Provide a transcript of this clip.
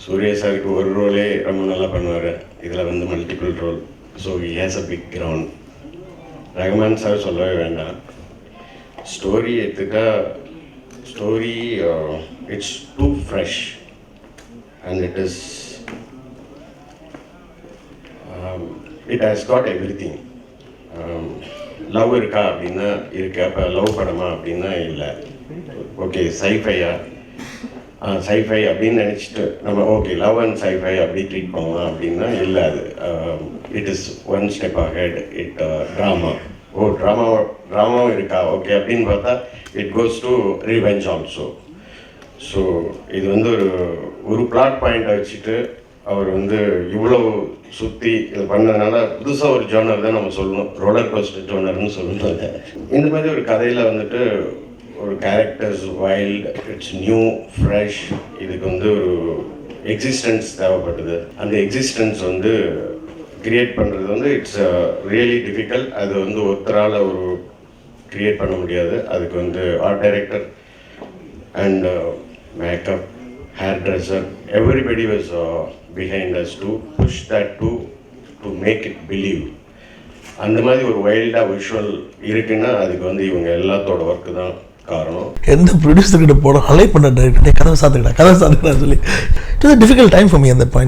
சூர்யா சாருக்கு ஒரு ரோலே ரொம்ப நல்லா பண்ணுவார், இதில் வந்து multiple role. So he has a big ground. Rahman sir சொல்லவே வேண்டாம். ஸ்டோரி எடுத்துக்கா, story it's too fresh and it has got everything. Love இருக்கா அப்படின்னா இருக்கு. அப்போ லவ் படமா அப்படின்னா இல்லை. ஓகே சைஃபையா, சைஃபை அப்படின்னு நினச்சிட்டு நம்ம ஓகே லவ் அண்ட் சைஃபை அப்படி ட்ரீட் பண்ணலாம் அப்படின்னா இல்லை. அது it is one step ahead. It drama. ட்ராமாவும் இருக்கா ஓகே அப்படின்னு பார்த்தா it goes to revenge also. So இது வந்து ஒரு பிளாட் பாயிண்ட்டை வச்சுட்டு அவர் வந்து இவ்வளோ சுற்றி இது பண்ணதுனால புதுசாக ஒரு ஜோனர் தான் நம்ம சொல்லணும், ரோலர் கோஸ்டர் ஜோனர்னு சொல்லணும். இந்த மாதிரி ஒரு கதையில் வந்துட்டு ஒரு characters wild, it's new fresh. இதுக்கு வந்து ஒரு எக்ஸிஸ்டன்ஸ் தேவைப்பட்டது. அந்த எக்ஸிஸ்டன்ஸ் வந்து கிரியேட் பண்ணுறது வந்து இட்ஸ் ரியலி டிஃபிகல்ட். அது வந்து ஒருத்தரால் ஒரு கிரியேட் பண்ண முடியாது. அதுக்கு வந்து art director and makeup, hairdresser, everybody was behind us to push that to make it believe. அந்த மாதிரி ஒரு வைல்டாக விஷுவல் இருக்குன்னா அதுக்கு வந்து இவங்க எல்லாத்தோட ஒர்க்கு தான் காரணம். எந்த ப்ரொடியூசர்கிட்ட போட அலை பண்ண டைரக்டர் கதை சாத்துக்கிட்டா சொல்லி it was difficult time for me அந்த பாயிண்ட்.